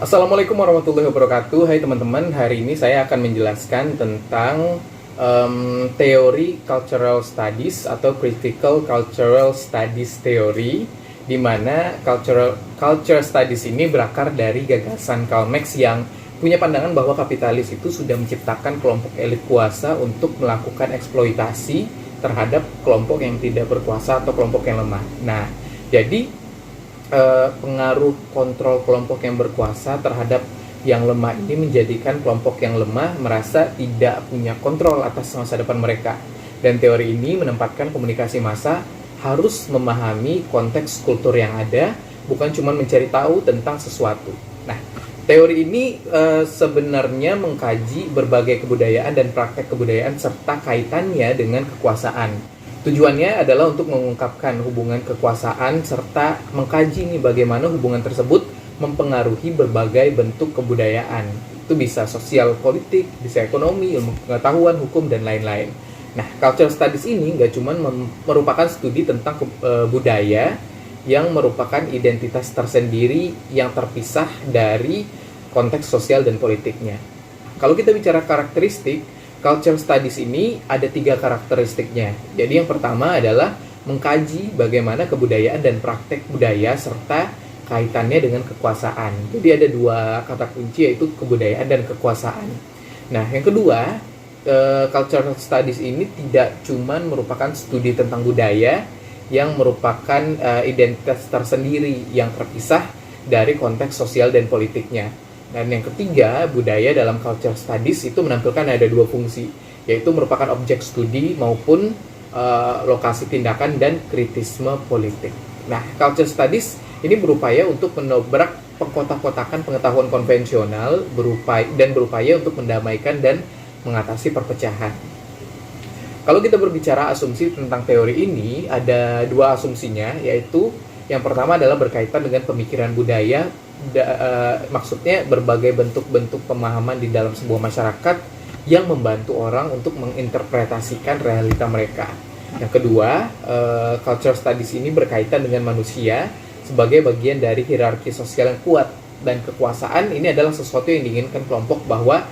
Assalamualaikum warahmatullahi wabarakatuh. Hai teman-teman, hari ini saya akan menjelaskan tentang teori cultural studies atau critical cultural studies theory, di mana culture studies ini berakar dari gagasan Karl Marx yang punya pandangan bahwa kapitalis itu sudah menciptakan kelompok elit kuasa untuk melakukan eksploitasi terhadap kelompok yang tidak berkuasa atau kelompok yang lemah. Nah, jadi pengaruh kontrol kelompok yang berkuasa terhadap yang lemah ini menjadikan kelompok yang lemah merasa tidak punya kontrol atas masa depan mereka. Dan teori ini menempatkan komunikasi massa harus memahami konteks kultur yang ada, bukan cuma mencari tahu tentang sesuatu. Nah, teori ini sebenarnya mengkaji berbagai kebudayaan dan praktek kebudayaan serta kaitannya dengan kekuasaan. Tujuannya adalah untuk mengungkapkan hubungan kekuasaan serta mengkaji bagaimana hubungan tersebut mempengaruhi berbagai bentuk kebudayaan. Itu bisa sosial, politik, bisa ekonomi, ilmu pengetahuan, hukum, dan lain-lain. Nah, culture studies ini nggak cuma merupakan studi tentang budaya yang merupakan identitas tersendiri yang terpisah dari konteks sosial dan politiknya. Kalau kita bicara karakteristik, culture studies ini ada 3 karakteristiknya. Jadi yang pertama adalah mengkaji bagaimana kebudayaan dan praktek budaya serta kaitannya dengan kekuasaan. Jadi ada 2 kata kunci, yaitu kebudayaan dan kekuasaan. Nah, yang kedua, culture studies ini tidak cuma merupakan studi tentang budaya yang merupakan identitas tersendiri yang terpisah dari konteks sosial dan politiknya. Dan yang ketiga, budaya dalam culture studies itu menampilkan ada 2 fungsi, yaitu merupakan objek studi maupun lokasi tindakan dan kritisme politik. Nah, culture studies ini berupaya untuk menobrak pengkotak-kotakan pengetahuan konvensional berupaya untuk mendamaikan dan mengatasi perpecahan. Kalau kita berbicara asumsi tentang teori ini, ada 2 asumsinya, yaitu yang pertama adalah berkaitan dengan pemikiran budaya. Maksudnya berbagai bentuk-bentuk pemahaman di dalam sebuah masyarakat yang membantu orang untuk menginterpretasikan realita mereka. Yang kedua, culture studies ini berkaitan dengan manusia sebagai bagian dari hierarki sosial yang kuat, dan kekuasaan ini adalah sesuatu yang diinginkan kelompok bahwa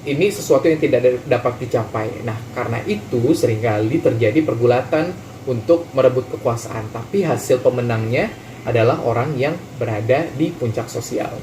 ini sesuatu yang tidak dapat dicapai. Nah, karena itu seringkali terjadi pergulatan untuk merebut kekuasaan, tapi hasil pemenangnya adalah orang yang berada di puncak sosial.